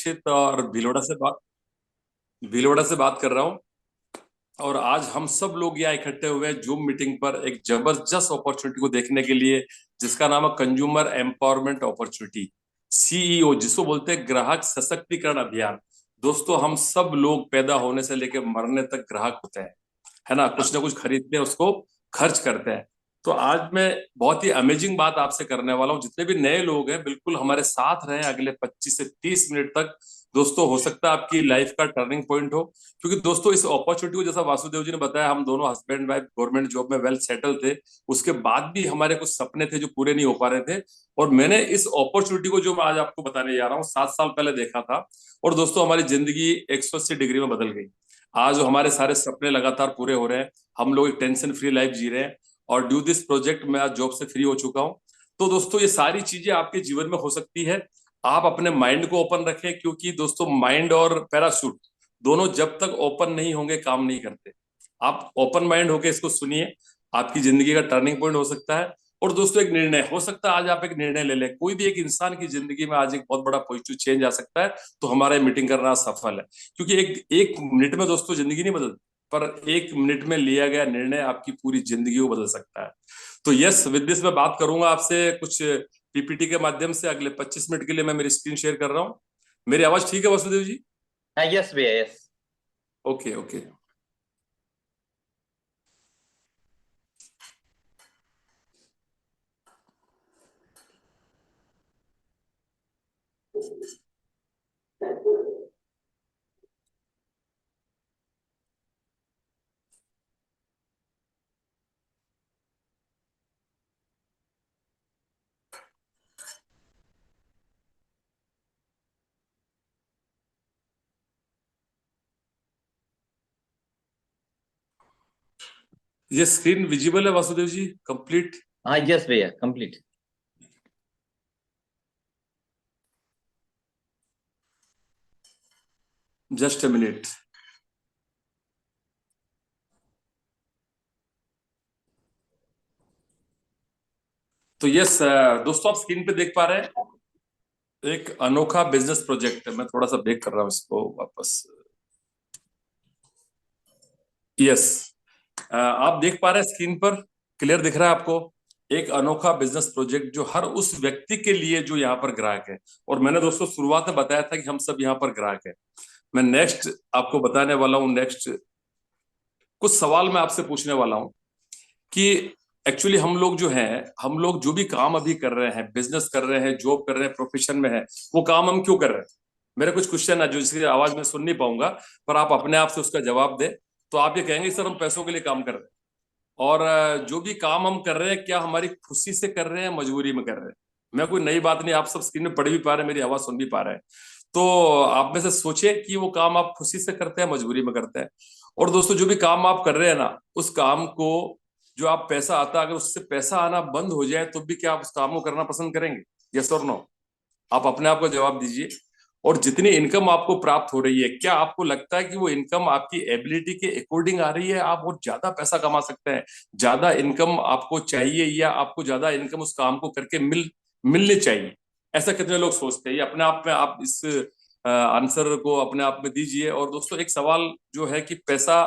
दीक्षित और भीलवाड़ा से बात कर रहा हूँ। और आज हम सब लोग यहाँ इकट्ठे हुए हैं जूम मीटिंग पर एक जबरदस्त अपॉर्चुनिटी को देखने के लिए, जिसका नाम है कंज्यूमर एम्पावरमेंट अपॉर्चुनिटी, सीईओ, जिसको बोलते हैं ग्राहक सशक्तिकरण अभियान। दोस्तों, हम सब लोग पैदा होने से लेकर मरने तक ग्राहक होते हैं, है ना? कुछ ना कुछ खरीदते हैं, उसको खर्च करते हैं। तो आज मैं बहुत ही अमेजिंग बात आपसे करने वाला हूँ। जितने भी नए लोग हैं, बिल्कुल हमारे साथ रहें अगले 25 से 30 मिनट तक। दोस्तों, हो सकता है आपकी लाइफ का टर्निंग पॉइंट हो, क्योंकि दोस्तों इस अपॉर्चुनिटी को, जैसा वासुदेव जी ने बताया, हम दोनों हस्बैंड वाइफ गवर्नमेंट जॉब में वेल सेटल थे। उसके बाद भी हमारे कुछ सपने थे जो पूरे नहीं हो पा रहे थे। और मैंने इस अपॉर्चुनिटी को, जो मैं आज आपको बताने जा रहा हूँ, 7 साल पहले देखा था। और दोस्तों, हमारी जिंदगी 180 डिग्री में बदल गई। आज हमारे सारे सपने लगातार पूरे हो रहे हैं। हम लोग एक टेंशन फ्री लाइफ जी रहे हैं। और ड्यू दिस प्रोजेक्ट मैं आज जॉब से फ्री हो चुका हूँ। तो दोस्तों, ये सारी चीजें आपके जीवन में हो सकती है। आप अपने माइंड को ओपन रखें, क्योंकि दोस्तों माइंड और पैराशूट दोनों जब तक ओपन नहीं होंगे काम नहीं करते। आप ओपन माइंड होके इसको सुनिए। आपकी जिंदगी का टर्निंग पॉइंट हो सकता है। और दोस्तों, एक निर्णय हो सकता है, आज आप एक निर्णय ले लें। कोई भी एक इंसान की जिंदगी में आज एक बहुत बड़ा पॉजिटिव चेंज आ सकता है। तो हमारा ये मीटिंग करना सफल है, क्योंकि एक एक मिनट में दोस्तों जिंदगी नहीं बदलती, पर एक मिनट में लिया गया निर्णय आपकी पूरी जिंदगी को बदल सकता है। तो यस, विद दिस मैं बात करूंगा आपसे कुछ पीपीटी के माध्यम से। अगले 25 मिनट के लिए मैं मेरी स्क्रीन शेयर कर रहा हूँ। मेरी आवाज ठीक है वसुदेव जी? हाँ, यस भैया, यस। Okay okay. ये स्क्रीन विजिबल है वासुदेव जी? कंप्लीट? हाँ, यस भैया, कंप्लीट। Just a minute. तो यस दोस्तों, आप स्क्रीन पे देख पा रहे हैं एक अनोखा बिजनेस प्रोजेक्ट है। मैं थोड़ा सा बैक कर रहा हूँ इसको वापस। यस, आप देख पा रहे हैं स्क्रीन पर? क्लियर दिख रहा है आपको? एक अनोखा बिजनेस प्रोजेक्ट जो हर उस व्यक्ति के लिए जो यहाँ पर ग्राहक है। और मैंने दोस्तों शुरुआत में बताया था कि हम सब यहाँ पर ग्राहक है। मैं नेक्स्ट आपको बताने वाला हूँ। नेक्स्ट कुछ सवाल मैं आपसे पूछने वाला हूँ कि एक्चुअली हम लोग जो हैं, हम लोग जो भी काम अभी कर रहे हैं, बिजनेस कर रहे हैं, जॉब कर रहे हैं, प्रोफेशन में है, वो काम हम क्यों कर रहे हैं? मेरे कुछ क्वेश्चन है जो इसकी आवाज में सुन नहीं पाऊंगा, पर आप अपने आप से उसका जवाब दें। तो आप ये कहेंगे, सर हम पैसों के लिए काम कर रहे हैं। और जो भी काम हम कर रहे हैं, क्या हमारी खुशी से कर रहे हैं, मजबूरी में कर रहे हैं? मैं कोई नई बात नहीं, आप सब स्क्रीन में पढ़ भी पा रहे हैं, मेरी आवाज सुन भी पा रहे हैं। तो आप में से सोचे कि वो काम आप खुशी से करते हैं, मजबूरी में करते हैं। और दोस्तों, जो भी काम आप कर रहे हैं ना, उस काम को, जो आप पैसा आता है, अगर उससे पैसा आना बंद हो जाए तो भी क्या आप उस काम को करना पसंद करेंगे? यस और नो? आप अपने आप को जवाब दीजिए। और जितनी इनकम आपको प्राप्त हो रही है, क्या आपको लगता है कि वो इनकम आपकी एबिलिटी के अकॉर्डिंग आ रही है? आप और ज्यादा पैसा कमा सकते हैं, ज्यादा इनकम आपको चाहिए, या आपको ज्यादा इनकम उस काम को करके मिलनी चाहिए? ऐसा कितने लोग सोचते हैं? ये अपने आप में आप इस आंसर को अपने आप में दीजिए। और दोस्तों, एक सवाल जो है कि पैसा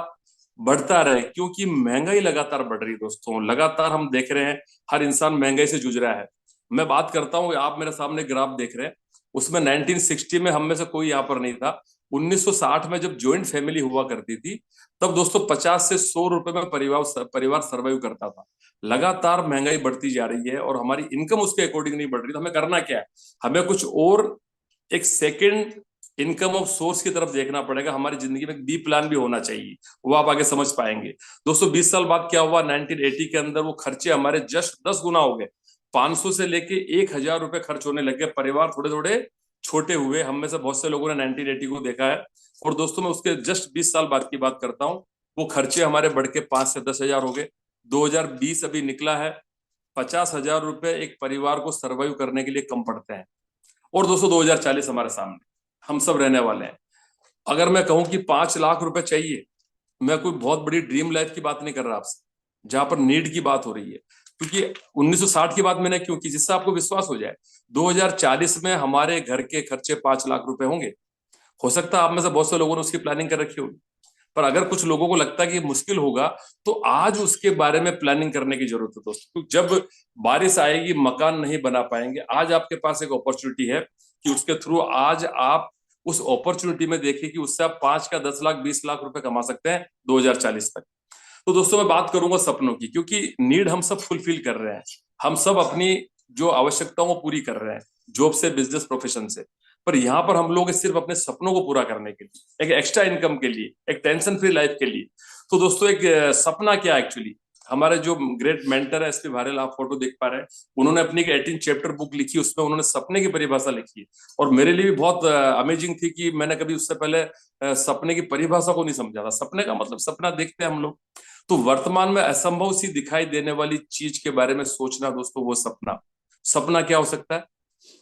बढ़ता रहे, क्योंकि महंगाई लगातार बढ़ रही है। दोस्तों, लगातार हम देख रहे हैं हर इंसान महंगाई से जूझ रहा है। मैं बात करता हूँ, आप मेरे सामने ग्राफ देख रहे हैं, उसमें 1960 में हम में से कोई यहाँ पर नहीं था। 1960 में जब ज्वाइंट फैमिली हुआ करती थी, तब दोस्तों 50 से 100 रुपए में परिवार परिवार सर्वाइव करता था। लगातार महंगाई बढ़ती जा रही है और हमारी इनकम उसके अकॉर्डिंग नहीं बढ़ रही। तो हमें करना क्या है? हमें कुछ और एक सेकंड इनकम ऑफ सोर्स की तरफ देखना पड़ेगा। हमारी जिंदगी में एक बी प्लान भी होना चाहिए, वो आप आगे समझ पाएंगे। दोस्तों, 20 साल बाद क्या हुआ? 1980 के अंदर वो खर्चे हमारे जस्ट 10 गुना हो गए। 500 से लेके 1,000 रुपए खर्च होने लगे। परिवार थोड़े थोड़े छोटे हुए। हम में से बहुत से लोगों ने 1980 को देखा है। और दोस्तों, मैं उसके जस्ट 20 साल बाद की बात करता हूँ। वो खर्चे हमारे बढ़ के 5 से 10 हजार हो गए। 2020 अभी निकला है। 50,000 रुपए एक परिवार को सर्वाइव करने के लिए कम पड़ते हैं। और दोस्तों, 2040 हमारे सामने, हम सब रहने वाले हैं। अगर मैं कहूं कि 5 लाख रुपए चाहिए, मैं कोई बहुत बड़ी ड्रीम लाइफ की बात नहीं कर रहा आपसे, जहां पर नीड की बात हो रही है। क्योंकि 1960 की बात मैंने क्यों की, जिससे आपको विश्वास हो जाए। 2040 में हमारे घर के खर्चे 5 लाख रुपए होंगे। हो सकता है आप में से बहुत से लोगों ने उसकी प्लानिंग कर रखी होगी, पर अगर कुछ लोगों को लगता है कि मुश्किल होगा, तो आज उसके बारे में प्लानिंग करने की जरूरत है दोस्तों। क्योंकि जब बारिश आएगी, मकान नहीं बना पाएंगे, आज आपके पास एक अपॉर्चुनिटी है कि उसके थ्रू आज आप उस अपॉर्चुनिटी में देखिए कि उससे आप 5 का 10 लाख 20 लाख रुपए कमा सकते हैं 2040 तक। तो दोस्तों मैं बात करूंगा सपनों की, क्योंकि नीड हम सब फुलफिल कर रहे हैं, हम सब अपनी जो आवश्यकताओं को पूरी कर रहे हैं, जॉब से, बिजनेस, प्रोफेशन से। पर यहाँ पर हम लोग सिर्फ अपने सपनों को पूरा करने के लिए, एक एक्स्ट्रा इनकम के लिए, एक टेंशन फ्री लाइफ के लिए। तो दोस्तों एक सपना क्या एक्चुअली, हमारे जो ग्रेट मेंटर है एसपी भारेल, आप फोटो देख पा रहे हैं, उन्होंने अपनी एक 18 चैप्टर बुक लिखी, उसमें उन्होंने सपने की परिभाषा लिखी है। और मेरे लिए भी बहुत अमेजिंग थी कि मैंने कभी उससे पहले सपने की परिभाषा को नहीं समझा था। सपने का मतलब सपना देखते हैं हम लोग, तो वर्तमान में असंभव सी दिखाई देने वाली चीज के बारे में सोचना दोस्तों, वो सपना। सपना क्या हो सकता है?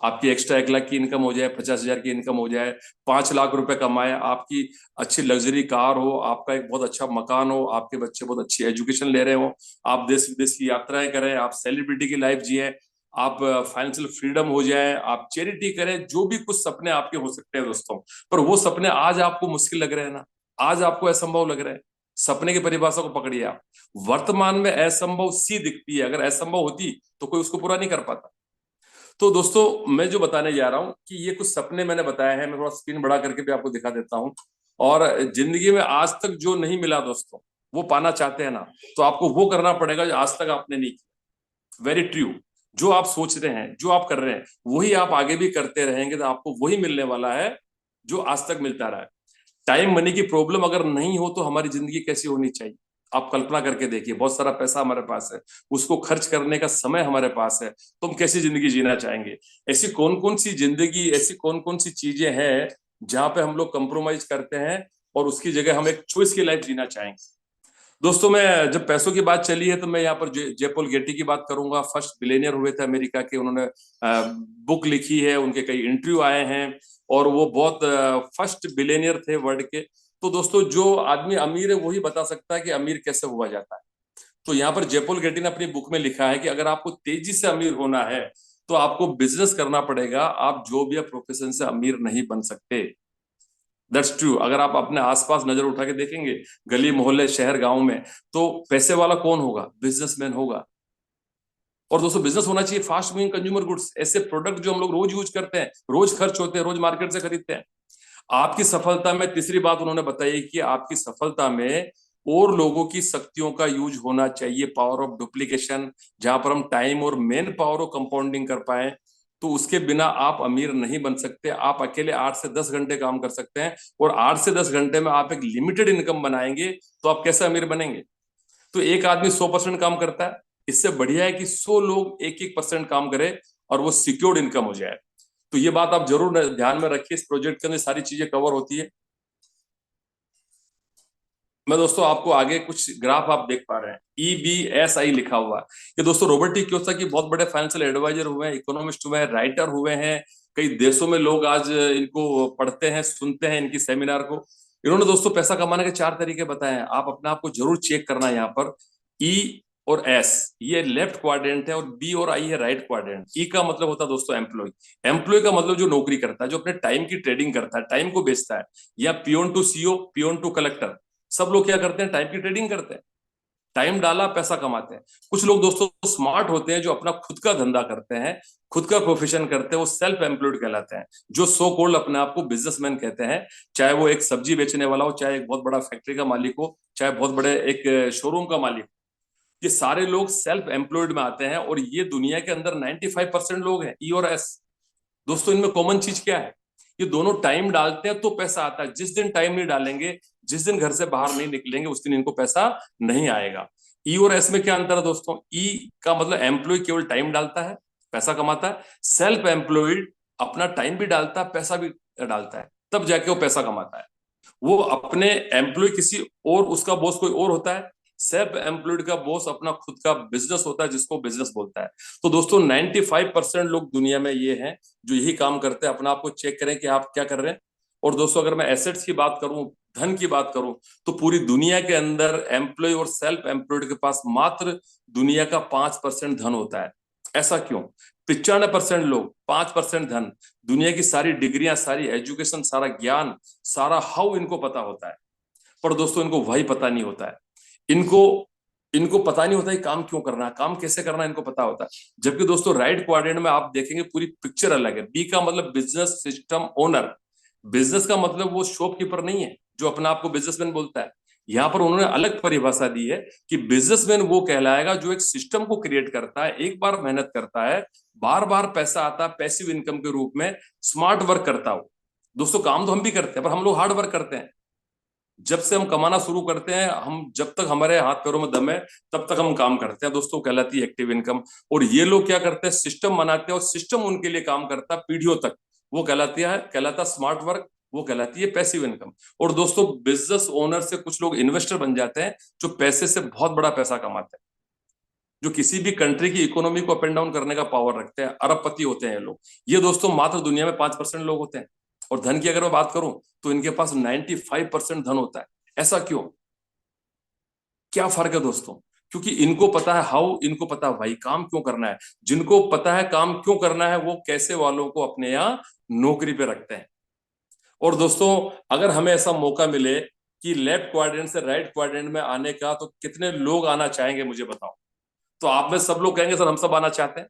आपकी एक्स्ट्रा 1 लाख की इनकम हो जाए, 50,000 की इनकम हो जाए, 5 लाख रुपए कमाए, आपकी अच्छी लग्जरी कार हो, आपका एक बहुत अच्छा मकान हो, आपके बच्चे बहुत अच्छी एजुकेशन ले रहे हो, आप देश विदेश की यात्राएं करें, आप सेलिब्रिटी की लाइफ जिए, आप फाइनेंशियल फ्रीडम हो जाए, आप चैरिटी करें, जो भी कुछ सपने आपके हो सकते हैं दोस्तों। पर वो सपने आज आपको मुश्किल लग रहे हैं ना, आज आपको असंभव लग रहे हैं। सपने की परिभाषा को पकड़िए आप, वर्तमान में असंभव सी दिखती है, अगर असंभव होती तो कोई उसको पूरा नहीं कर पाता। तो दोस्तों मैं जो बताने जा रहा हूं कि ये कुछ सपने मैंने बताए हैं, मैं थोड़ा स्क्रीन बड़ा करके भी आपको दिखा देता हूं। और जिंदगी में आज तक जो नहीं मिला दोस्तों, वो पाना चाहते हैं ना, तो आपको वो करना पड़ेगा जो आज तक आपने नहीं किया। Very true. जो आप सोच रहे हैं, जो आप कर रहे हैं, वही आप आगे भी करते रहेंगे तो आपको वही मिलने वाला है जो आज तक मिलता रहा है। टाइम मनी की प्रॉब्लम अगर नहीं हो तो हमारी जिंदगी कैसी होनी चाहिए? आप कल्पना करके देखिए, बहुत सारा पैसा हमारे पास है, उसको खर्च करने का समय हमारे पास है, तो हम कैसी जिंदगी जीना चाहेंगे? ऐसी कौन कौन सी जिंदगी, ऐसी कौन कौन सी चीजें हैं जहां पे हम लोग कंप्रोमाइज करते हैं और उसकी जगह हम एक चॉइस की लाइफ जीना चाहेंगे? दोस्तों मैं जब पैसों की बात चली है तो मैं यहाँ पर जयपॉल गेटी की बात करूंगा। फर्स्ट बिलियनियर हुए थे अमेरिका के, उन्होंने बुक लिखी है, उनके कई इंटरव्यू आए हैं, और वो बहुत फर्स्ट बिलियनियर थे वर्ल्ड के। तो दोस्तों जो आदमी अमीर है वही बता सकता है कि अमीर कैसे हुआ जाता है। तो यहाँ पर जयपॉल गेटी ने अपनी बुक में लिखा है कि अगर आपको तेजी से अमीर होना है तो आपको बिजनेस करना पड़ेगा, आप जॉब या प्रोफेशन से अमीर नहीं बन सकते। That's true. अगर आप अपने आसपास नजर उठा के देखेंगे, गली मोहल्ले, शहर, गांव में, तो पैसे वाला कौन होगा? बिजनेसमैन होगा। और दोस्तों बिजनेस होना चाहिए फास्ट मूविंग कंज्यूमर गुड्स, ऐसे प्रोडक्ट जो हम लोग रोज यूज करते हैं, रोज खर्च होते हैं, रोज मार्केट से खरीदते हैं। आपकी सफलता में तीसरी बात उन्होंने बताई कि आपकी सफलता में और लोगों की शक्तियों का यूज होना चाहिए, पावर ऑफ डुप्लीकेशन, जहां पर हम टाइम और मेन पावर ऑफ कंपाउंडिंग कर पाए। तो उसके बिना आप अमीर नहीं बन सकते। आप अकेले 8 से 10 घंटे काम कर सकते हैं, और 8 से 10 घंटे में आप एक लिमिटेड इनकम बनाएंगे, तो आप कैसे अमीर बनेंगे? तो एक आदमी 100% काम करता है, इससे बढ़िया है कि 100 लोग 1-1% काम करें और वो सिक्योर्ड इनकम हो जाए। तो ये बात आप जरूर ध्यान में रखिए, इस प्रोजेक्ट के अंदर सारी चीजें कवर होती है। मैं दोस्तों आपको आगे कुछ ग्राफ आप देख पा रहे हैं, EBSI लिखा हुआ है। ये दोस्तों रॉबर्ट टी कियोसाकी बहुत बड़े फाइनेंशियल एडवाइजर हुए हैं, इकोनॉमिस्ट हुए हैं, राइटर हुए हैं। कई देशों में लोग आज इनको पढ़ते हैं, सुनते हैं इनकी सेमिनार को। इन्होंने दोस्तों पैसा कमाने के 4 तरीके बताए हैं, आप अपने आप को जरूर चेक करना है यहाँ पर। E और S ये लेफ्ट क्वाड्रेंट है, और B और I है राइट क्वाड्रेंट। E का मतलब होता है दोस्तों एम्प्लॉय। एम्प्लॉय का मतलब जो नौकरी करता है, जो अपने टाइम की ट्रेडिंग करता है, टाइम को बेचता है। या peon to CO, peon to collector, सब लोग क्या करते हैं? टाइम की ट्रेडिंग करते हैं। टाइम डाला, पैसा कमाते हैं। कुछ लोग दोस्तों स्मार्ट होते हैं, जो अपना खुद का धंधा करते हैं, खुद का प्रोफेशन करते हैं, वो सेल्फ एम्प्लॉयड कहलाते हैं, जो सो कॉल्ड अपने आप को बिजनेसमैन कहते हैं। चाहे वो एक सब्जी बेचने वाला हो, चाहे एक बहुत बड़ा फैक्ट्री का मालिक हो, चाहे बहुत बड़े एक शोरूम का मालिक हो, ये सारे लोग सेल्फ एम्प्लॉयड में आते हैं। और ये दुनिया के अंदर 95% लोग हैं, ई और एस। दोस्तों इनमें कॉमन चीज क्या है? ये दोनों टाइम डालते हैं तो पैसा आता है। जिस दिन टाइम नहीं डालेंगे, जिस दिन घर से बाहर नहीं निकलेंगे, उस दिन इनको पैसा नहीं आएगा। ई और एस में क्या अंतर है दोस्तों? ई का मतलब एम्प्लॉय केवल टाइम डालता है, पैसा कमाता है। सेल्फ एम्प्लॉयड अपना टाइम भी डालता है, पैसा भी डालता है, तब जाके वो पैसा कमाता है। वो अपने एम्प्लॉय किसी और, उसका बॉस कोई और होता है। सेल्फ एम्प्लॉयड का बॉस अपना खुद का बिजनेस होता है, जिसको बिजनेस बोलता है। तो दोस्तों 95% लोग दुनिया में ये हैं जो यही काम करते हैं। अपना आपको चेक करें कि आप क्या कर रहे हैं। और दोस्तों अगर मैं एसेट्स की बात करूं, धन की बात करूं, तो पूरी दुनिया के अंदर एम्प्लॉय और सेल्फ एम्प्लॉयड के पास मात्र दुनिया का 5% धन होता है। ऐसा क्यों? 95% लोग, 5% धन, दुनिया की सारी डिग्रियां, सारी एजुकेशन, सारा ज्ञान, सारा हाउ इनको पता होता है। पर दोस्तों इनको वही पता नहीं होता है। इनको इनको पता नहीं होता है काम क्यों करना है, काम कैसे करना है, इनको पता होता है। जबकि दोस्तों राइट क्वाड्रेंट में आप देखेंगे पूरी पिक्चर अलग है। बी का मतलब बिजनेस सिस्टम ओनर। बिजनेस का मतलब वो शॉपकीपर नहीं है जो अपना आपको बिजनेसमैन बोलता है। यहां पर उन्होंने अलग परिभाषा दी है कि बिजनेसमैन वो कहलाएगा जो एक सिस्टम को क्रिएट करता है, एक बार मेहनत करता है, बार बार पैसा आता है पैसिव इनकम के रूप में, स्मार्ट वर्क करता हो। दोस्तों काम तो हम भी करते हैं पर हम लोग हार्ड वर्क करते हैं। जब से हम कमाना शुरू करते हैं, हम जब तक हमारे हाथ पैरों में दम है तब तक हम काम करते हैं दोस्तों, कहलाती है एक्टिव इनकम। और ये लोग क्या करते हैं, सिस्टम बनाते हैं और सिस्टम उनके लिए काम करता है पीढ़ियों तक। वो कहलाता स्मार्ट वर्क, वो कहलाती है पैसिव इनकम। और दोस्तों बिजनेस ओनर से कुछ लोग इन्वेस्टर बन जाते हैं जो पैसे से बहुत बड़ा पैसा कमाते हैं, जो किसी भी कंट्री की इकोनॉमी को अप एंड डाउन करने का पावर रखते हैं, अरबपति होते हैं ये लोग। ये दोस्तों मात्र दुनिया में 5% लोग होते हैं। और धन की अगर मैं बात करूं तो इनके पास 95% धन होता है। ऐसा क्यों, क्या फर्क है दोस्तों? क्योंकि इनको पता है हाउ, इनको पता है भाई काम क्यों करना है। जिनको पता है काम क्यों करना है वो कैसे वालों को अपने यहाँ नौकरी पे रखते हैं। और दोस्तों अगर हमें ऐसा मौका मिले कि लेफ्ट क्वाड्रेंट से राइट क्वाड्रेंट में आने का, तो कितने लोग आना चाहेंगे मुझे बताओ। तो आप में सब लोग कहेंगे सर हम सब आना चाहते हैं।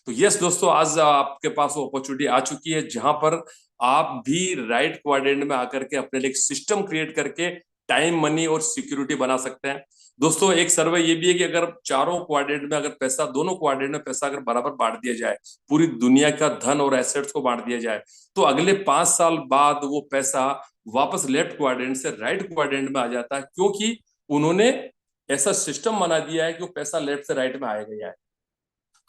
तो यस दोस्तों, आज आपके पास वो अपॉर्चुनिटी आ चुकी है जहां पर आप भी राइट क्वाड्रेंट में आकर के अपने लिए एक सिस्टम क्रिएट करके टाइम, मनी और सिक्योरिटी बना सकते हैं। दोस्तों एक सर्वे ये भी है कि अगर चारों क्वाड्रेंट में अगर पैसा, दोनों क्वाड्रेंट में पैसा अगर बराबर बांट दिया जाए, पूरी दुनिया का धन और एसेट्स को बांट दिया जाए, तो अगले 5 साल बाद वो पैसा वापस लेफ्ट क्वाड्रेंट से राइट क्वाड्रेंट में आ जाता है, क्योंकि उन्होंने ऐसा सिस्टम बना दिया है कि वो पैसा लेफ्ट से राइट में आएगा ही आएगा।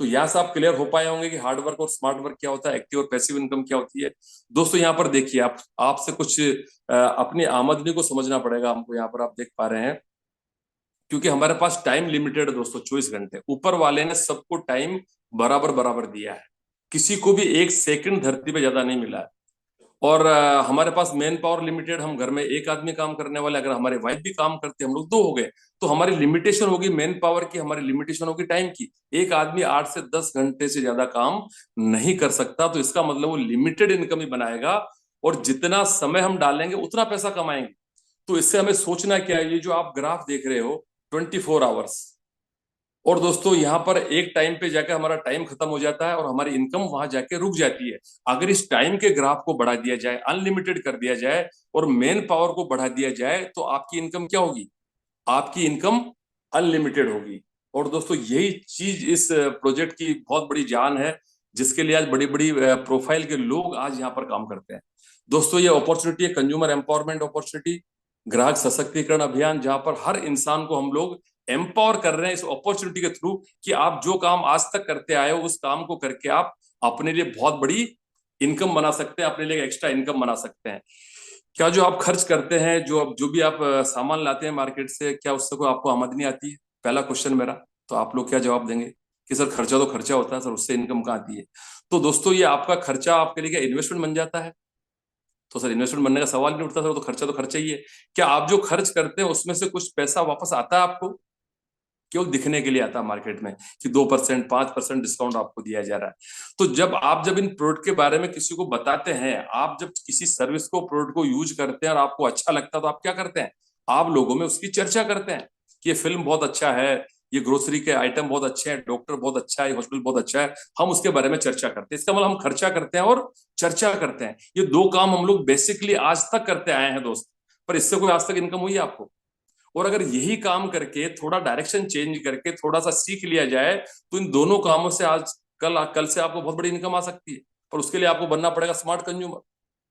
तो यहाँ से आप क्लियर हो पाए होंगे कि हार्ड वर्क और स्मार्ट वर्क क्या होता है, एक्टिव और पैसिव इनकम क्या होती है। दोस्तों यहाँ पर देखिए, आप आपसे कुछ अपनी आमदनी को समझना पड़ेगा हमको। यहाँ पर आप देख पा रहे हैं, क्योंकि हमारे पास टाइम लिमिटेड है दोस्तों, 24 घंटे। ऊपर वाले ने सबको टाइम बराबर बराबर दिया है, किसी को भी 1 सेकंड धरती पे ज्यादा नहीं मिला है। और हमारे पास मैन पावर लिमिटेड, हम घर में एक आदमी काम करने वाले, अगर हमारे वाइफ भी काम करते हम लोग 2 हो गए, तो हमारी लिमिटेशन होगी मैन पावर की, हमारी लिमिटेशन होगी टाइम की। एक आदमी 8 से 10 घंटे से ज्यादा काम नहीं कर सकता, तो इसका मतलब वो लिमिटेड इनकम ही बनाएगा, और जितना समय हम डालेंगे उतना पैसा कमाएंगे। तो इससे हमें सोचना क्या है, ये जो आप ग्राफ देख रहे हो 24 आवर्स, और दोस्तों यहाँ पर एक टाइम पे जाकर हमारा टाइम खत्म हो जाता है और हमारी इनकम वहां जाके रुक जाती है। अगर इस टाइम के ग्राफ को बढ़ा दिया जाए, अनलिमिटेड कर दिया जाए और मेन पावर को बढ़ा दिया जाए, तो आपकी इनकम क्या होगी? आपकी इनकम अनलिमिटेड होगी। और दोस्तों यही चीज इस प्रोजेक्ट की बहुत बड़ी जान है, जिसके लिए आज बड़ी बड़ी प्रोफाइल के लोग आज यहाँ पर काम करते हैं। दोस्तों ये अपॉर्चुनिटी है कंज्यूमर एम्पावरमेंट अपॉर्चुनिटी, ग्राहक सशक्तिकरण अभियान, जहां पर हर इंसान को हम लोग एम्पावर कर रहे हैं इस अपॉर्चुनिटी के थ्रू, कि आप जो काम आज तक करते आए हो उस काम को करके आप अपने लिए बहुत बड़ी इनकम बना सकते हैं, अपने लिए एक्स्ट्रा इनकम बना सकते हैं। क्या जो आप खर्च करते हैं, जो भी आप सामान लाते हैं मार्केट से, क्या उससे कोई आपको आमदनी आती है? पहला क्वेश्चन मेरा। तो आप लोग क्या जवाब देंगे कि सर खर्चा तो खर्चा होता है सर, उससे इनकम कहाँ आती है? तो दोस्तों ये आपका खर्चा आपके लिए क्या इन्वेस्टमेंट बन जाता है? तो सर इन्वेस्टमेंट बनने का सवाल नहीं उठता सर, तो खर्चा ही है। क्या आप जो खर्च करते हैं उसमें से कुछ पैसा वापस आता है आपको? केवल दिखने के लिए आता है मार्केट में कि 2%, 5% डिस्काउंट आपको दिया जा रहा है। तो जब इन प्रोडक्ट के बारे में किसी को बताते हैं, आप जब किसी सर्विस को, प्रोडक्ट को यूज करते हैं और आपको अच्छा लगता है, तो आप क्या करते हैं? आप लोगों में उसकी चर्चा करते हैं कि ये फिल्म बहुत अच्छा है, ये ग्रोसरी के आइटम बहुत अच्छे हैं, डॉक्टर बहुत अच्छा है, हॉस्पिटल बहुत अच्छा है, हम उसके बारे में चर्चा करते हैं। इसका मतलब हम खर्चा करते हैं और चर्चा करते हैं। ये 2 काम हम लोग बेसिकली आज तक करते आए हैं दोस्त। पर इससे कोई आज तक इनकम हुई है आपको? और अगर यही काम करके थोड़ा डायरेक्शन चेंज करके थोड़ा सा सीख लिया जाए, तो इन दोनों कामों से आज कल से आपको बहुत बड़ी इनकम आ सकती है। पर उसके लिए आपको बनना पड़ेगा स्मार्ट कंज्यूमर।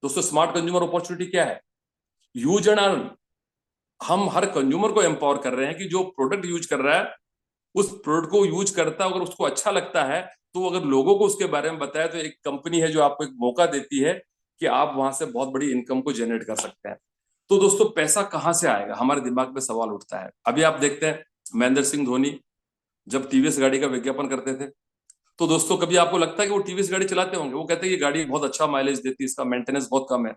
दोस्तों स्मार्ट कंज्यूमर अपॉर्चुनिटी क्या है? Use and earn. हम हर कंज्यूमर को एम्पावर कर रहे हैं कि जो प्रोडक्ट यूज कर रहा है, उस प्रोडक्ट को यूज करता है, अगर उसको अच्छा लगता है, तो अगर लोगों को उसके बारे में बताया, तो एक कंपनी है जो आपको एक मौका देती है कि आप वहां से बहुत बड़ी इनकम को जनरेट कर सकते हैं। तो दोस्तों पैसा कहाँ से आएगा, हमारे दिमाग में सवाल उठता है। अभी आप देखते हैं महेंद्र सिंह धोनी जब टीवीएस गाड़ी का विज्ञापन करते थे, तो दोस्तों कभी आपको लगता है कि वो टीवीएस गाड़ी चलाते होंगे? वो कहते हैं ये गाड़ी बहुत अच्छा माइलेज देती है, इसका मेंटेनेंस बहुत कम है,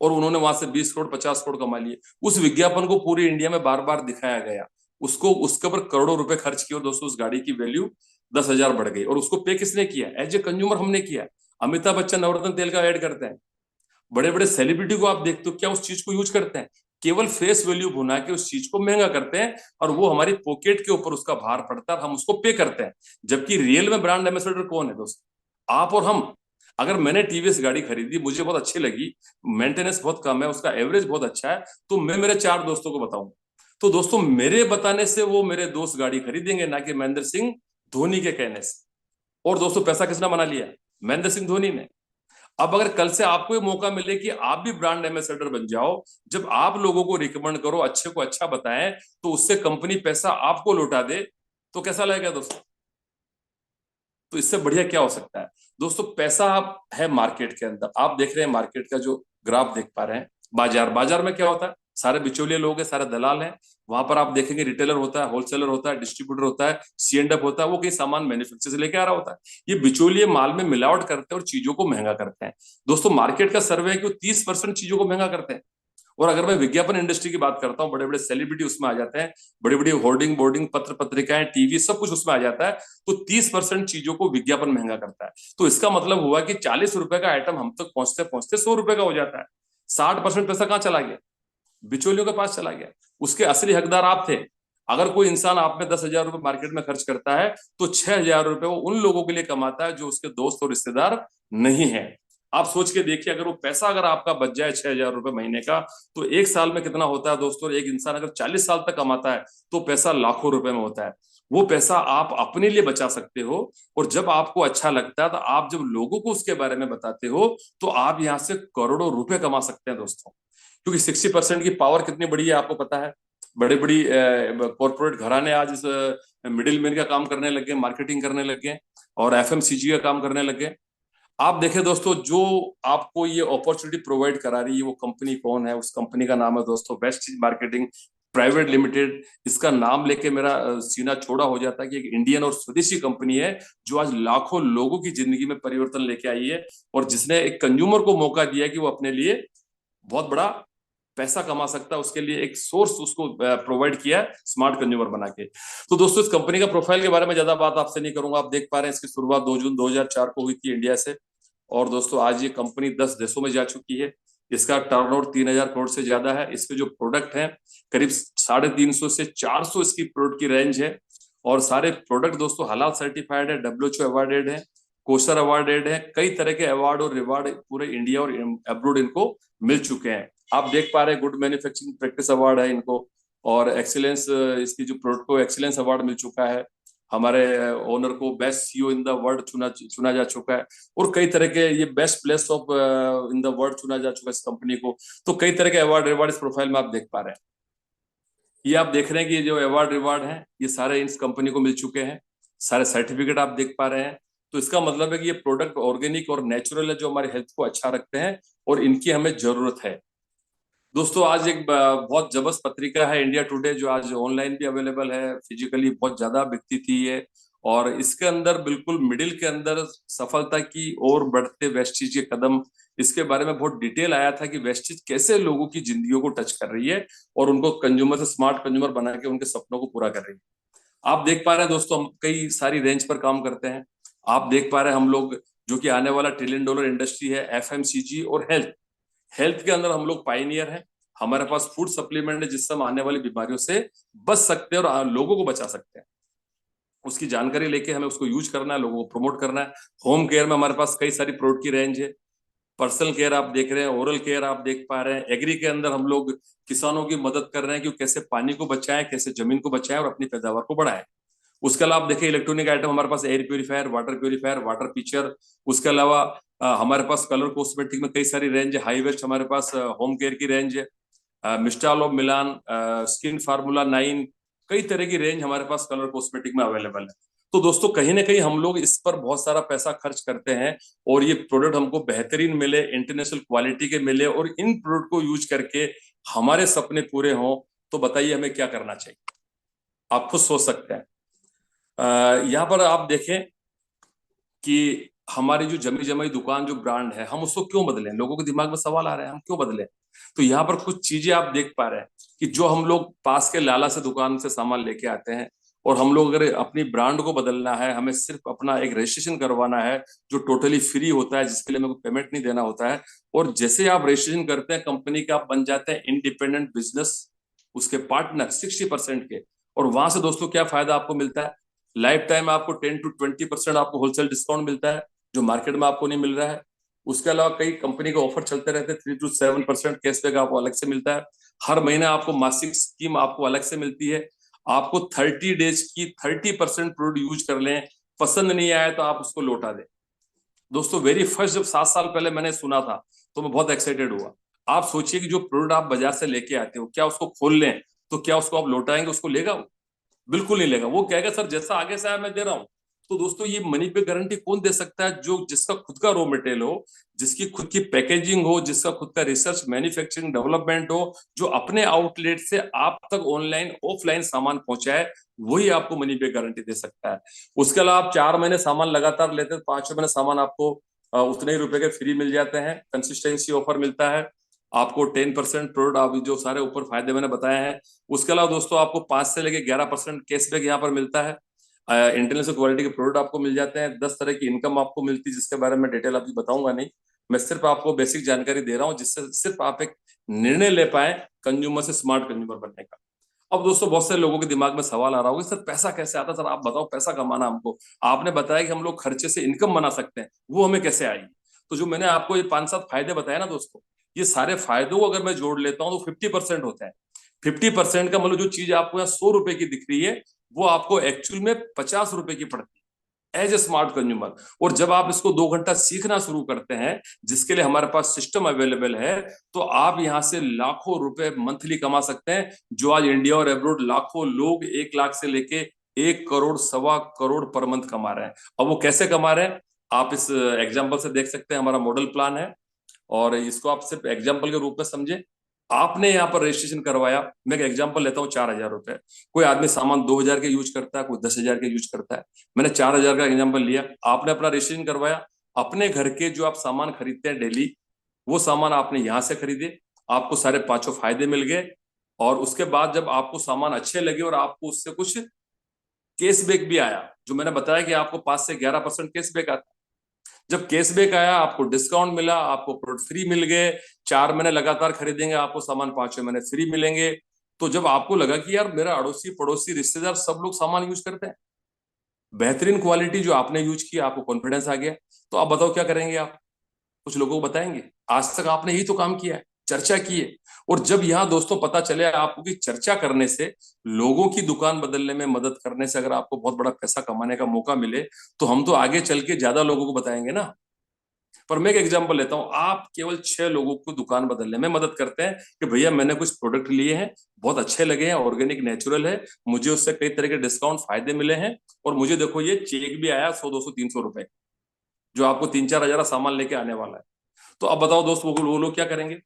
और उन्होंने वहां से 20 करोड़ 50 करोड़ कमा लिए। उस विज्ञापन को पूरी इंडिया में बार बार दिखाया गया, उसको उसके ऊपर करोड़ों रुपए खर्च किए, और दोस्तों उस गाड़ी की वैल्यू 10,000 बढ़ गई, और उसको पे किसने किया? एज ए कंज्यूमर हमने किया। अमिताभ बच्चन नवरत्न तेल का ऐड करते हैं, बड़े बड़े सेलिब्रिटी को आप देखते हो क्या उस चीज को यूज करते हैं? केवल फेस वैल्यू भुना के उस चीज को महंगा करते हैं, और वो हमारी पॉकेट के ऊपर उसका भार पड़ता है और हम उसको पे करते हैं। जबकि रियल में ब्रांड एम्बेसडर कौन है दोस्त? आप और हम। अगर मैंने टीवीएस गाड़ी खरीदी, मुझे बहुत अच्छी लगी, मेंटेनेंस बहुत कम है, उसका एवरेज बहुत अच्छा है, तो मैं मेरे 4 दोस्तों को बताऊं, तो दोस्तों मेरे बताने से वो मेरे दोस्त गाड़ी खरीदेंगे, ना कि महेंद्र सिंह धोनी के कहने से। और दोस्तों पैसा किसने बना लिया? महेंद्र सिंह धोनी ने। अब अगर कल से आपको ये मौका मिले कि आप भी ब्रांड एम्बेसडर बन जाओ, जब आप लोगों को रिकमेंड करो, अच्छे को अच्छा बताएं, तो उससे कंपनी पैसा आपको लौटा दे, तो कैसा लगेगा दोस्तों? तो इससे बढ़िया क्या हो सकता है? दोस्तों पैसा आप है मार्केट के अंदर, आप देख रहे हैं मार्केट का जो ग्राफ देख पा रहे हैं, बाजार बाजार में क्या होता है? सारे बिचौलिए लोग हैं, सारे दलाल हैं। वहां पर आप देखेंगे रिटेलर होता है, होलसेलर होता है, डिस्ट्रीब्यूटर होता है, सी एंड एफ होता है, वो कहीं सामान मैन्युफैक्चर से लेके आ रहा होता है। ये बिचौलिए माल में मिलावट करते हैं और चीजों को महंगा करते हैं। दोस्तों मार्केट का सर्वे है कि वो 30% चीजों को महंगा करते हैं। और अगर मैं विज्ञापन इंडस्ट्री की बात करता हूँ, बड़े बड़े सेलिब्रिटी उसमें आ जाते हैं, बड़ी बड़ी होर्डिंग बोर्डिंग पत्र पत्रिकाएं टीवी सब कुछ उसमें आ जाता है, तो 30% चीजों को विज्ञापन महंगा करता है। तो इसका मतलब हुआ कि 40 रुपए का आइटम हम तक पहुंचते पहुंचते 100 रुपए का हो जाता है। 60% पैसा कहाँ चला गया? बिचौलियों के पास चला गया। उसके असली हकदार आप थे। अगर कोई इंसान आप में 10,000 रुपए मार्केट में खर्च करता है, तो 6,000 रुपए वो उन लोगों के लिए कमाता है जो उसके दोस्त और रिश्तेदार नहीं है। आप सोच के देखिए, अगर वो पैसा अगर आपका बच जाए 6,000 रुपए महीने का, तो एक साल में कितना होता है दोस्तों? एक इंसान अगर 40 साल तक कमाता है, तो पैसा लाखों रुपए में होता है। वो पैसा आप अपने लिए बचा सकते हो, और जब आपको अच्छा लगता है, तो आप जब लोगों को उसके बारे में बताते हो, तो आप यहाँ से करोड़ों रुपए कमा सकते हैं दोस्तों। क्योंकि 60% की पावर कितनी बड़ी है आपको पता है। बड़े बड़ी कॉर्पोरेट घराने आज इस मिडिल मैन का काम करने लगे, मार्केटिंग करने लगे, और एफएमसीजी का काम करने लगे। आप देखें दोस्तों, जो आपको ये अपॉर्चुनिटी प्रोवाइड करा रही है वो कंपनी कौन है? उस कंपनी का नाम है दोस्तों वेस्टीज मार्केटिंग प्राइवेट लिमिटेड। इसका नाम लेके मेरा सीना चौड़ा हो जाता है कि एक इंडियन और स्वदेशी कंपनी है, जो आज लाखों लोगों की जिंदगी में परिवर्तन लेके आई है, और जिसने एक कंज्यूमर को मौका दिया कि वो अपने लिए बहुत बड़ा पैसा कमा सकता है, उसके लिए एक सोर्स उसको प्रोवाइड किया है, स्मार्ट कंज्यूमर बना के। तो दोस्तों इस कंपनी का प्रोफाइल के बारे में ज्यादा बात आपसे नहीं करूंगा। आप देख पा रहे हैं इसकी शुरुआत 2 जून 2004 को हुई थी इंडिया से, और दोस्तों आज ये कंपनी 10 देशों में जा चुकी है। इसका टर्नओवर 3,000 करोड़ से ज्यादा है। इसके जो प्रोडक्ट हैं, करीब 350 से 400 इसकी प्रोडक्ट की रेंज है, और सारे प्रोडक्ट दोस्तों हलाल सर्टिफाइड है, डब्ल्यूएचओ अवार्डेड है, कोसर अवार्डेड है, कई तरह के अवार्ड और रिवार्ड पूरे इंडिया और अब्रोड इनको मिल चुके हैं। आप देख पा रहे हैं गुड मैन्युफैक्चरिंग प्रैक्टिस अवार्ड है इनको, और एक्सीलेंस इसकी जो प्रोडक्ट को एक्सीलेंस अवार्ड मिल चुका है। हमारे ओनर को best CEO in the world चुना चुना जा चुका है, और कई तरह के ये best place of in the world चुना जा चुका है इस कंपनी को। तो कई तरह के अवार्ड रिवार्ड इस प्रोफाइल में आप देख पा रहे हैं। ये आप देख रहे हैं कि ये जो अवार्ड रिवार्ड हैं, ये सारे इस कंपनी को मिल चुके हैं। सारे सर्टिफिकेट आप देख पा रहे हैं। तो इसका मतलब है कि ये प्रोडक्ट ऑर्गेनिक और नेचुरल है, जो हमारी हेल्थ को अच्छा रखते हैं, और इनकी हमें जरूरत है। दोस्तों आज एक बहुत जबरदस्त पत्रिका है इंडिया टुडे, जो आज ऑनलाइन भी अवेलेबल है, फिजिकली बहुत ज्यादा बिकती थी ये। और इसके अंदर बिल्कुल मिडिल के अंदर सफलता की ओर बढ़ते वेस्टीज के कदम, इसके बारे में बहुत डिटेल आया था कि वेस्टीज कैसे लोगों की जिंदगियों को टच कर रही है, और उनको कंज्यूमर से स्मार्ट कंज्यूमर बना के उनके सपनों को पूरा कर रही है। आप देख पा रहे हैं दोस्तों, हम कई सारी रेंज पर काम करते हैं। आप देख पा रहे हैं हम लोग, जो कि आने वाला $1 ट्रिलियन इंडस्ट्री है, एफएमसीजी और हेल्थ। हेल्थ के अंदर हम लोग पाइनियर हैं। हमारे पास फूड सप्लीमेंट है, जिससे हम आने वाली बीमारियों से बच सकते हैं और लोगों को बचा सकते हैं। उसकी जानकारी लेके हमें उसको यूज करना है, लोगों को प्रमोट करना है। होम केयर में हमारे पास कई सारी प्रोडक्ट की रेंज है। पर्सनल केयर आप देख रहे हैं, ओरल केयर आप देख पा रहे हैं। एग्री के अंदर हम लोग किसानों की मदद कर रहे हैं कि कैसे पानी को बचाएं, कैसे जमीन को बचाएं और अपनी पैदावार को बढ़ाएं। उसके अलावा आप देखिए इलेक्ट्रॉनिक आइटम हमारे पास एयर प्योरीफायर, वाटर पिचर। उसके अलावा हमारे पास कलर कॉस्मेटिक में कई सारी रेंज है। हाई वेस्ट हमारे पास होम केयर की रेंज है। मिस्टाल ऑफ मिलान, स्किन फार्मूला 9, कई तरह की रेंज हमारे पास कलर कॉस्मेटिक में अवेलेबल है। तो दोस्तों कहीं ना कहीं हम लोग इस पर बहुत सारा पैसा खर्च करते हैं, और ये प्रोडक्ट हमको बेहतरीन मिले, इंटरनेशनल क्वालिटी के मिले, और इन प्रोडक्ट को यूज करके हमारे सपने पूरे हों, तो बताइए हमें क्या करना चाहिए? आप खुद सोच सकते हैं। यहाँ पर आप देखें कि हमारी जो जमी जमाई दुकान जो ब्रांड है, हम उसको क्यों बदलें? लोगों के दिमाग में सवाल आ रहा है, हम क्यों बदलें? तो यहाँ पर कुछ चीजें आप देख पा रहे हैं कि जो हम लोग पास के लाला से दुकान से सामान लेके आते हैं, और हम लोग अगर अपनी ब्रांड को बदलना है, हमें सिर्फ अपना एक रजिस्ट्रेशन करवाना है जो टोटली फ्री होता है, जिसके लिए हमें कोई पेमेंट नहीं देना होता है। और जैसे आप रजिस्ट्रेशन करते हैं कंपनी का, आप बन जाते हैं इंडिपेंडेंट बिजनेस, उसके पार्टनर 60% के। और वहां से दोस्तों क्या फायदा आपको मिलता है, लाइफ टाइम आपको 10 to 20% आपको होलसेल डिस्काउंट मिलता है, जो मार्केट में आपको नहीं मिल रहा है। उसके अलावा कई कंपनी के ऑफर चलते रहते हैं, 3 to 7% कैशबैक आपको अलग से मिलता है। हर महीने आपको मासिक स्कीम आपको अलग से मिलती है। आपको 30 डेज की 30% प्रोडक्ट यूज कर लें, पसंद नहीं आया तो आप उसको लौटा दें। दोस्तों वेरी फर्स्ट जब 7 साल पहले मैंने सुना था तो मैं बहुत एक्साइटेड हुआ। आप सोचिए कि जो प्रोडक्ट आप बाजार से लेके आते हो, क्या उसको खोल लें तो क्या उसको आप लौटाएंगे, उसको लेगा वो? बिल्कुल नहीं लेगा। वो कहेगा सर जैसा आगे से आया मैं दे रहा हूं। तो दोस्तों ये मनी पे गारंटी कौन दे सकता है, जो जिसका खुद का रॉ मटेरियल हो, जिसकी खुद की पैकेजिंग हो, जिसका खुद का रिसर्च मैन्युफैक्चरिंग डेवलपमेंट हो, जो अपने आउटलेट से आप तक ऑनलाइन ऑफलाइन सामान पहुंचाए, वही आपको मनी बैक गारंटी दे सकता है। उसके अलावा आप 4 महीने सामान लगातार लेते हैं, 5वें महीने सामान आपको उतने ही रुपए के फ्री मिल जाते हैं, कंसिस्टेंसी ऑफर मिलता है आपको। 10% प्रोडक्ट, आप जो सारे ऊपर फायदे मैंने बताए हैं। उसके अलावा दोस्तों आपको 5 से लेके 11% कैशबैक यहाँ पर मिलता है। इंटरनेशनल क्वालिटी के प्रोडक्ट आपको मिल जाते हैं। 10 तरह की इनकम आपको मिलती है, जिसके बारे में डिटेल अभी बताऊंगा नहीं। मैं सिर्फ आपको बेसिक जानकारी दे रहा हूँ, जिससे सिर्फ आप एक निर्णय ले पाए कंज्यूमर से स्मार्ट कंज्यूमर बनने का। अब दोस्तों बहुत से लोगों के दिमाग में सवाल आ रहा होगा, सर पैसा कैसे आता है, सर आप बताओ पैसा कमाना हमको। आपने बताया कि हम लोग खर्चे से इनकम बना सकते हैं, वो हमें कैसे आएगी? तो जो मैंने आपको ये 5-7 फायदे बताए ना दोस्तों, ये सारे फायदों को अगर मैं जोड़ लेता हूँ तो 50% होता है। 50% का मतलब जो चीज आपको यहाँ 100 रुपए की दिख रही है, वो आपको एक्चुअल में 50 रुपए की पड़ती है एज ए स्मार्ट कंज्यूमर। और जब आप इसको 2 घंटा सीखना शुरू करते हैं, जिसके लिए हमारे पास सिस्टम अवेलेबल है, तो आप यहाँ से लाखों रुपए मंथली कमा सकते हैं। जो आज इंडिया और अब्रोड लाखों लोग 1 लाख से लेके 1 करोड़ 1.25 करोड़ पर मंथ कमा रहे हैं। अब वो कैसे कमा रहे हैं, आप इस एग्जाम्पल से देख सकते हैं। हमारा मॉडल प्लान है और इसको आप सिर्फ एग्जाम्पल के रूप में समझे। आपने यहाँ पर रजिस्ट्रेशन करवाया, मैं एक एग्जाम्पल लेता हूँ, 4,000 रुपए। कोई आदमी सामान 2,000 के यूज करता है, कोई 10,000 के यूज करता है। मैंने 4,000 का एग्जाम्पल लिया। आपने अपना रजिस्ट्रेशन करवाया, अपने घर के जो आप सामान खरीदते हैं डेली, वो सामान आपने यहाँ से खरीदे, आपको सारे पांचों फायदे मिल गए। और उसके बाद जब आपको सामान अच्छे लगे और आपको उससे कुछ कैशबैक भी आया, जो मैंने बताया कि आपको 5 से 11% कैशबैक आता है। जब कैशबैक आया, आपको डिस्काउंट मिला, आपको प्रोडक्ट फ्री मिल गए। 4 महीने लगातार खरीदेंगे, आपको सामान 5वें महीने फ्री मिलेंगे। तो जब आपको लगा कि यार मेरा अड़ोसी पड़ोसी रिश्तेदार सब लोग सामान यूज करते हैं, बेहतरीन क्वालिटी जो आपने यूज की, आपको कॉन्फिडेंस आ गया, तो आप बताओ क्या करेंगे आप? कुछ लोगों को बताएंगे? आज तक आपने ही तो काम किया है, चर्चा की है। और जब यहाँ दोस्तों पता चले आपको कि चर्चा करने से, लोगों की दुकान बदलने में मदद करने से अगर आपको बहुत बड़ा पैसा कमाने का मौका मिले, तो हम तो आगे चल के ज्यादा लोगों को बताएंगे ना। पर मैं एक एग्जांपल लेता हूं, आप केवल 6 लोगों को दुकान बदलने में मदद करते हैं कि भैया मैंने कुछ प्रोडक्ट लिए हैं, बहुत अच्छे लगे हैं, ऑर्गेनिक नेचुरल है, मुझे उससे कई तरह के डिस्काउंट फायदे मिले हैं, और मुझे देखो ये चेक भी आया 100, 200, 300 रुपए, जो आपको 3-4 हजार का सामान लेके आने वाला है। तो अब बताओ दोस्त, वो लोग क्या करेंगे?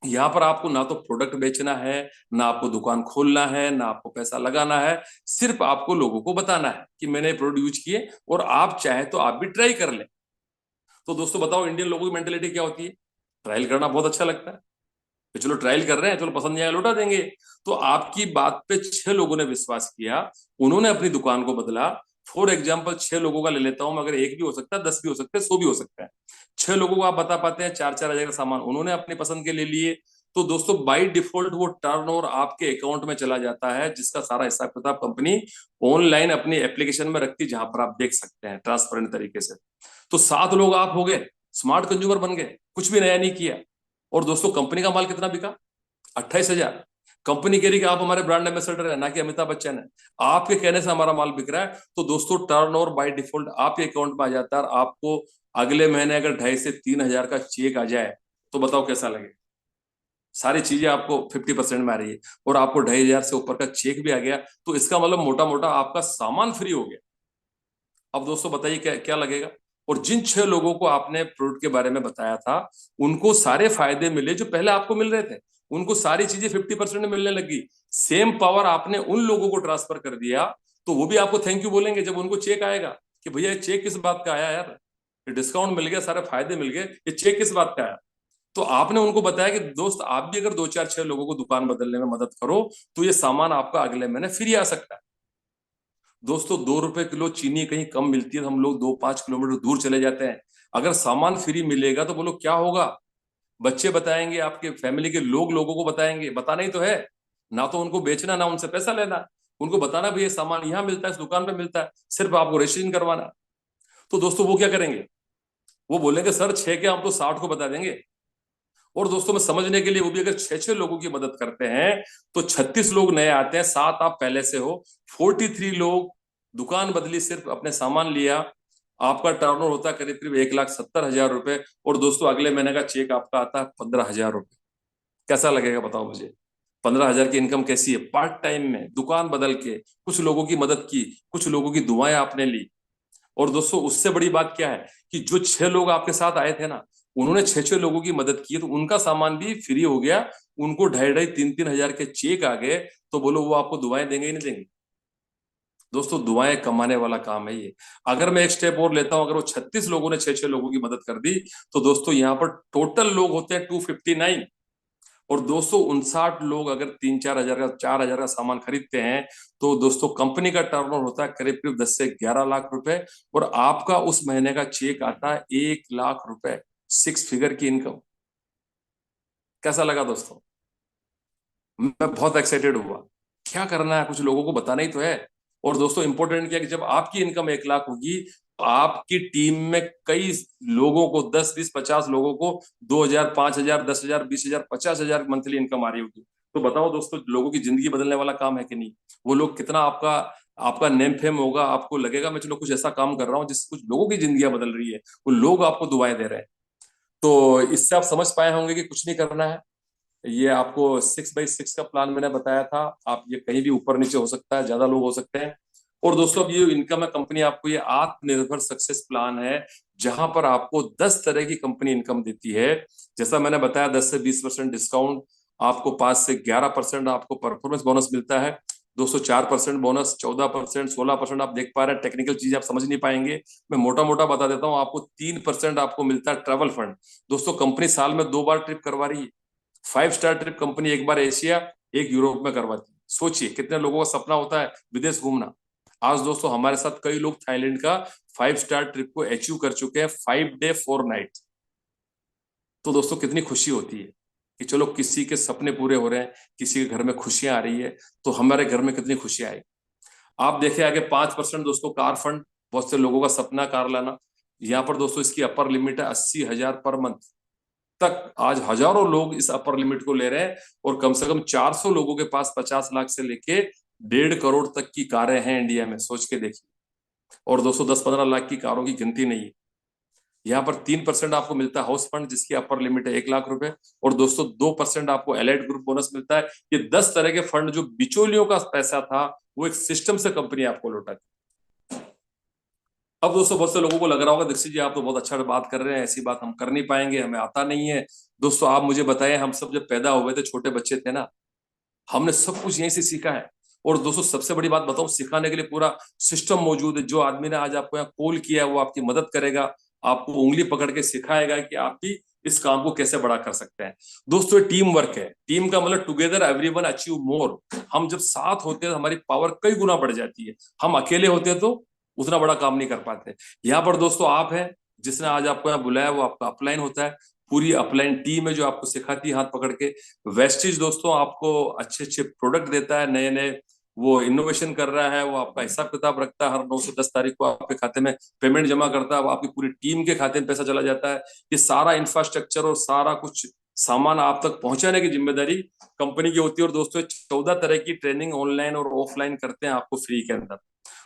यहाँ पर आपको ना तो प्रोडक्ट बेचना है, ना आपको दुकान खोलना है, ना आपको पैसा लगाना है। सिर्फ आपको लोगों को बताना है कि मैंने प्रोडक्ट यूज किए, और आप चाहे तो आप भी ट्राई कर लें। तो दोस्तों बताओ, इंडियन लोगों की मेंटेलिटी क्या होती है? ट्रायल करना बहुत अच्छा लगता है कि चलो ट्रायल कर रहे हैं, चलो पसंद नहीं आया लौटा देंगे। तो आपकी बात पे 6 लोगों ने विश्वास किया, उन्होंने अपनी दुकान को बदला। फॉर एग्जाम्पल 6 लोगों का ले लेता हूं, मगर एक भी हो सकता है, 10 भी हो सकते हैं, 100 भी हो सकता है। 6 लोगों को आप बता पाते हैं, 4-4 हजार का सामान उन्होंने अपनी पसंद के ले लिए। तो दोस्तों बाई डिफॉल्ट वो टर्नओवर आपके अकाउंट में चला जाता है, जिसका सारा हिसाब किताब कंपनी ऑनलाइन अपनी एप्लीकेशन में रखती है, जहां पर आप देख सकते हैं ट्रांसपेरेंट तरीके से। तो 7 लोग आप हो गए, स्मार्ट कंज्यूमर बन गए, कुछ भी नया नहीं किया। और दोस्तों कंपनी का माल कितना बिका? 28,000। कंपनी कह रही कि आप हमारे ब्रांड एम्बेसडर है, ना कि अमिताभ बच्चन है, आपके कहने से हमारा माल बिक रहा है। तो दोस्तों टर्नओवर बाय डिफॉल्ट आपके अकाउंट में आ जाता है। और आपको अगले महीने अगर 2.5 से 3 हजार का चेक आ जाए, तो बताओ कैसा लगे? सारी चीजें आपको 50% में आ रही है, और आपको 2.5 हजार से ऊपर का चेक भी आ गया, तो इसका मतलब मोटा मोटा आपका सामान फ्री हो गया। अब दोस्तों बताइए क्या क्या लगेगा? और जिन 6 लोगों को आपने प्रोडक्ट के बारे में बताया था, उनको सारे फायदे मिले जो पहले आपको मिल रहे थे, उनको सारी चीजें 50% में मिलने लगी। सेम पावर आपने उन लोगों को ट्रांसफर कर दिया, तो वो भी आपको थैंक यू बोलेंगे जब उनको चेक आएगा कि भैया ये चेक किस बात का आया यार, ये डिस्काउंट मिल गया, सारे फायदे मिल गए, ये चेक किस बात का आया? तो आपने उनको बताया कि दोस्त आप भी अगर 2-4-6 लोगों को दुकान बदलने में मदद करो, तो ये सामान आपका अगले महीने फ्री आ सकता है। दोस्तों 2 रुपए किलो चीनी कहीं कम मिलती है तो हम लोग 2-5 किलोमीटर दूर चले जाते हैं। अगर सामान फ्री मिलेगा तो बोलो क्या होगा? बच्चे बताएंगे, आपके फैमिली के लोगों को बताएंगे, बताना ही तो है। ना तो उनको बेचना, ना उनसे पैसा लेना, उनको बताना भी ये सामान यहाँ मिलता है, इस दुकान पे मिलता है, सिर्फ आपको रजिस्ट्रेशन करवाना। तो दोस्तों वो क्या करेंगे? वो बोलेंगे सर 6 के हम तो 60 को बता देंगे। और दोस्तों में समझने के लिए, वो भी अगर 6-6 लोगों की मदद करते हैं तो 36 लोग नए आते हैं, 7 आप पहले से हो, 43 लोग, दुकान बदली, सिर्फ अपने सामान लिया, आपका टर्नओवर होता है करीब करीब 1,70,000 रुपए। और दोस्तों अगले महीने का चेक आपका आता है 15,000 रुपए। कैसा लगेगा बताओ मुझे? 15,000 की इनकम कैसी है? पार्ट टाइम में दुकान बदल के कुछ लोगों की मदद की, कुछ लोगों की दुआएं आपने ली। और दोस्तों उससे बड़ी बात क्या है कि जो 6 लोग आपके साथ आए थे ना, उन्होंने 6-6 लोगों की मदद की, तो उनका सामान भी फ्री हो गया, उनको 2,500-3,3 हजार के चेक आ गए। तो बोलो वो आपको दुआएं देंगे ही नहीं देंगे? दोस्तों दुआएं कमाने वाला काम है ये। अगर मैं एक स्टेप और लेता हूं, अगर वो 36 लोगों ने 6-6 लोगों की मदद कर दी, तो दोस्तों यहाँ पर टोटल लोग होते हैं 259। और 259 लोग अगर 3-4 हजार का 4 हजार का सामान खरीदते हैं, तो दोस्तों कंपनी का टर्नओवर होता है करीब करीब 10 से 11 लाख रुपए। और आपका उस महीने का चेक आता है 1 लाख रुपए, 6 फिगर की इनकम। कैसा लगा दोस्तों? मैं बहुत एक्साइटेड हुआ। क्या करना है, कुछ लोगों को बताना ही तो है। और दोस्तों इंपॉर्टेंट क्या है कि जब आपकी इनकम 1 लाख होगी, तो आपकी टीम में कई लोगों को, 10, 20, 50 लोगों को 2,000, 5,000, 10,000, 20,000, 50,000 मंथली इनकम आ रही होगी। तो बताओ दोस्तों, लोगों की जिंदगी बदलने वाला काम है कि नहीं? वो लोग कितना आपका आपका नेम फेम होगा, आपको लगेगा मैं चलो कुछ ऐसा काम कर रहा हूँ जिससे कुछ लोगों की जिंदगियां बदल रही है, वो लोग आपको दुआएं दे रहे हैं। तो इससे आप समझ पाए होंगे कि कुछ नहीं करना है। ये आपको 6x6 का प्लान मैंने बताया था। आप ये कहीं भी ऊपर नीचे हो सकता है, ज्यादा लोग हो सकते हैं। और दोस्तों अब ये इनकम है कंपनी आपको, ये आत्मनिर्भर सक्सेस प्लान है, जहां पर आपको 10 तरह की कंपनी इनकम देती है। जैसा मैंने बताया, 10 से 20% डिस्काउंट, आपको 5 से 11% आपको परफॉर्मेंस बोनस मिलता है, 204% बोनस, 14%, 16%। आप देख पा रहे हैं, टेक्निकल चीज आप समझ नहीं पाएंगे, मैं मोटा मोटा बता देता हूँ आपको। 3% आपको मिलता है ट्रैवल फंड। दोस्तों कंपनी साल में 2 बार ट्रिप करवा रही है। 5 स्टार ट्रिप कंपनी एक बार एशिया, एक यूरोप में करवाती है। सोचिए कितने लोगों का सपना होता है विदेश घूमना। आज दोस्तों हमारे साथ कई लोग थाईलैंड का 5 स्टार ट्रिप को अचीव कर चुके हैं, 5 डे 4 नाइट। तो दोस्तों कितनी खुशी होती है कि चलो किसी के सपने पूरे हो रहे हैं, किसी के घर में खुशियां आ रही है, तो हमारे घर में कितनी खुशियां आएगी। आप देखें आगे 5% दोस्तों कार फंड, बहुत से लोगों का सपना कार लाना। यहाँ पर दोस्तों इसकी अपर लिमिट है 80,000 पर मंथ तक। आज हजारों लोग इस अपर लिमिट को ले रहे हैं, और कम से कम 400 लोगों के पास 50 लाख से लेके 1.5 करोड़ तक की कारें हैं इंडिया में, सोच के देखिए। और दोस्तों 10-15 लाख की कारों की गिनती नहीं है। यहाँ पर 3% आपको मिलता है हाउस फंड, जिसकी अपर लिमिट है 1 लाख रुपए। और दोस्तों 2% आपको एलाइड ग्रुप बोनस मिलता है। ये 10 तरह के फंड, जो बिचौलियों का पैसा था, वो एक सिस्टम से कंपनी आपको लौटाती। अब दोस्तों बहुत से लोगों को लग रहा होगा दीक्षित जी आप तो बहुत अच्छा बात कर रहे हैं, ऐसी बात हम कर नहीं पाएंगे, हमें आता नहीं है। दोस्तों आप मुझे बताएं, हम सब जब पैदा हुए थे, छोटे बच्चे थे ना, हमने सब कुछ यहीं से सीखा है। और दोस्तों सबसे बड़ी बात बताऊं, सिखाने के लिए पूरा सिस्टम मौजूद है। जो आदमी ने आज आपको यहाँ कॉल किया है, वो आपकी मदद करेगा, आपको उंगली पकड़ के सिखाएगा कि आप भी इस काम को कैसे बड़ा कर सकते हैं। दोस्तों ये टीम वर्क है, टीम का मतलब टुगेदर एवरीवन अचीव मोर। हम जब साथ होते हैं तो हमारी पावर कई गुना बढ़ जाती है। हम अकेले होते हैं तो उतना बड़ा काम नहीं कर पाते। यहाँ पर दोस्तों आप हैं, जिसने आज आपको यहाँ बुलाया, वो आपका अपलाइन होता है। पूरी अपलाइन टीम है जो आपको सिखाती है हाथ पकड़ के। वेस्टिज दोस्तों आपको अच्छे अच्छे प्रोडक्ट देता है, नए नए, वो इनोवेशन कर रहा है, वो आपका हिसाब किताब रखता है, हर 9 से 10 तारीख को आपके खाते में पेमेंट जमा करता है, वो आपकी पूरी टीम के खाते में पैसा चला जाता है। ये सारा इंफ्रास्ट्रक्चर और सारा कुछ सामान आप तक पहुंचाने की जिम्मेदारी कंपनी की होती है। और दोस्तों 14 तरह की ट्रेनिंग ऑनलाइन और ऑफलाइन करते हैं आपको फ्री के अंदर।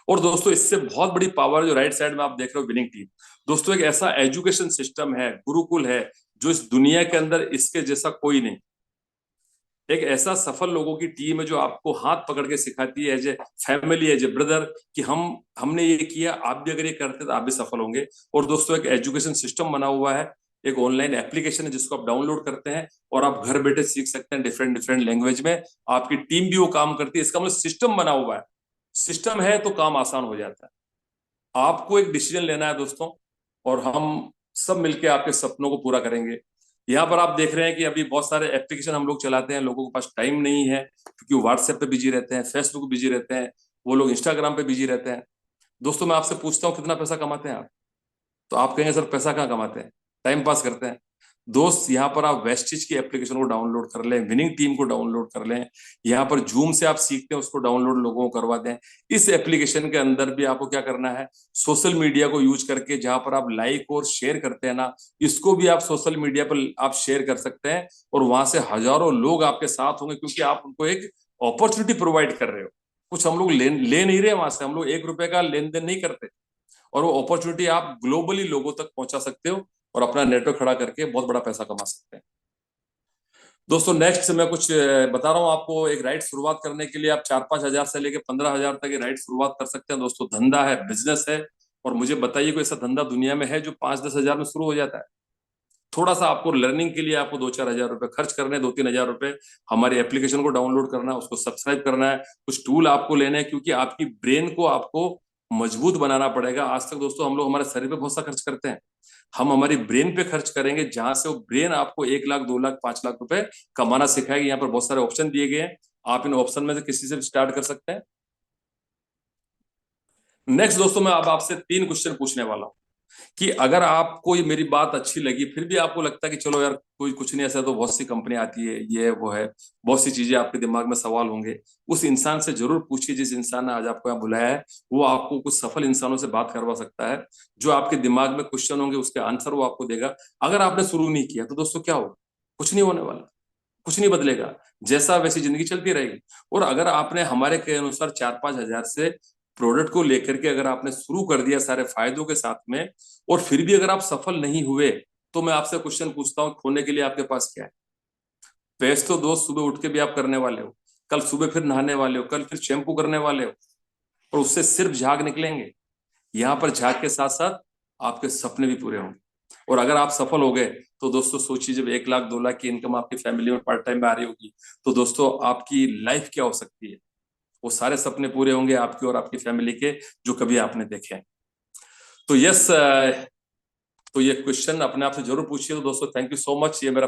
और दोस्तों इससे बहुत बड़ी पावर, जो राइट साइड में आप देख रहे हो विनिंग टीम, दोस्तों एक ऐसा एजुकेशन सिस्टम है, गुरुकुल है, जो इस दुनिया के अंदर इसके जैसा कोई नहीं। एक ऐसा सफल लोगों की टीम है जो आपको हाथ पकड़ के सिखाती है, as a family, as a brother, कि हमने ये किया, आप भी अगर ये करते तो आप भी सफल होंगे। और दोस्तों एक एजुकेशन सिस्टम बना हुआ है, एक ऑनलाइन एप्लीकेशन है जिसको आप डाउनलोड करते हैं, और आप घर बैठे सीख सकते हैं डिफरेंट डिफरेंट लैंग्वेज में। आपकी टीम भी वो काम करती है, इसका मतलब सिस्टम बना हुआ है। सिस्टम है तो काम आसान हो जाता है। आपको एक डिसीजन लेना है दोस्तों, और हम सब मिलके आपके सपनों को पूरा करेंगे। यहाँ पर आप देख रहे हैं कि अभी बहुत सारे एप्लीकेशन हम लोग चलाते हैं, लोगों के पास टाइम नहीं है, क्योंकि व्हाट्सएप पे बिजी रहते हैं, फेसबुक बिजी रहते हैं, वो लोग इंस्टाग्राम पे बिजी रहते हैं। दोस्तों मैं आपसे पूछता हूँ कितना पैसा कमाते हैं आप? तो आप कहेंगे सर पैसा कहाँ कमाते हैं, टाइम पास करते हैं। दोस्त यहाँ पर आप वेस्टिज की एप्लीकेशन को डाउनलोड कर लें, विनिंग टीम को डाउनलोड कर लें, यहाँ पर जूम से आप सीखते हैं उसको डाउनलोड लोगों को करवा दें। इस एप्लीकेशन के अंदर भी आपको क्या करना है, सोशल मीडिया को यूज करके जहां पर आप लाइक और शेयर करते हैं ना, इसको भी आप सोशल मीडिया पर आप शेयर कर सकते हैं और वहां से हजारों लोग आपके साथ होंगे, क्योंकि आप उनको एक अपॉर्चुनिटी प्रोवाइड कर रहे हो। कुछ हम लोग ले नहीं रहे वहां से, हम लोग 1 रुपए का लेन देन नहीं करते, और वो अपॉर्चुनिटी आप ग्लोबली लोगों तक पहुंचा सकते हो और अपना नेटवर्क खड़ा करके बहुत बड़ा पैसा कमा सकते हैं। दोस्तों नेक्स्ट मैं कुछ बता रहा हूँ आपको। एक राइट शुरुआत करने के लिए आप 4-5 हजार से लेकर 15 हजार तक ये राइट शुरुआत कर सकते हैं। दोस्तों धंधा है, बिजनेस है, और मुझे बताइए कोई ऐसा धंधा दुनिया में है जो 5-10 हजार में शुरू हो जाता है? थोड़ा सा आपको लर्निंग के लिए आपको 2-4 हजार रुपए खर्च करने, 2-3 हजार रुपए हमारी एप्लीकेशन को डाउनलोड करना है, उसको सब्सक्राइब करना है, कुछ टूल आपको लेने हैं, क्योंकि आपकी ब्रेन को आपको मजबूत बनाना पड़ेगा। आज तक दोस्तों हम लोग हमारे शरीर पे बहुत सा खर्च करते हैं, हम हमारी ब्रेन पे खर्च करेंगे, जहां से वो ब्रेन आपको 1 लाख 2 लाख 5 लाख रुपए कमाना सिखाएगी। यहाँ पर बहुत सारे ऑप्शन दिए गए हैं, आप इन ऑप्शन में से किसी से भी स्टार्ट कर सकते हैं। नेक्स्ट दोस्तों मैं अब आपसे 3 क्वेश्चन पूछने वाला हूँ कि अगर आपको ये मेरी बात अच्छी लगी, फिर भी आपको लगता है कि चलो यार कोई कुछ नहीं, ऐसा तो बहुत सी कंपनी आती है, ये वो है, बहुत सी चीजें आपके दिमाग में सवाल होंगे, उस इंसान से जरूर पूछिए जिस इंसान ने आज आपको यहाँ बुलाया है। वो आपको कुछ सफल इंसानों से बात करवा सकता है, जो आपके दिमाग में क्वेश्चन होंगे उसके आंसर वो आपको देगा। अगर आपने शुरू नहीं किया तो दोस्तों क्या होगा? कुछ नहीं होने वाला, कुछ नहीं बदलेगा, जैसा वैसी जिंदगी चलती रहेगी। और अगर आपने हमारे के अनुसार 4-5 हजार से प्रोडक्ट को लेकर के अगर आपने शुरू कर दिया सारे फायदों के साथ में, और फिर भी अगर आप सफल नहीं हुए, तो मैं आपसे क्वेश्चन पूछता हूँ, खोने के लिए आपके पास क्या है? पेस्ट तो दोस्त सुबह उठ के भी आप करने वाले हो, कल सुबह फिर नहाने वाले हो, कल फिर शैम्पू करने वाले हो, और उससे सिर्फ झाग निकलेंगे। यहाँ पर झाग के साथ साथ आपके सपने भी पूरे होंगे। और अगर आप सफल हो गए तो दोस्तों सोचिए, जब 1 लाख 2 लाख की इनकम आपकी फैमिली में पार्ट टाइम में आ रही होगी, तो दोस्तों आपकी लाइफ क्या हो सकती है? वो सारे सपने पूरे होंगे आपके और आपकी फैमिली के, जो कभी आपने देखे हैं। तो यस, तो ये क्वेश्चन अपने आप से जरूर पूछिए। तो दोस्तों थैंक यू सो मच, ये मेरा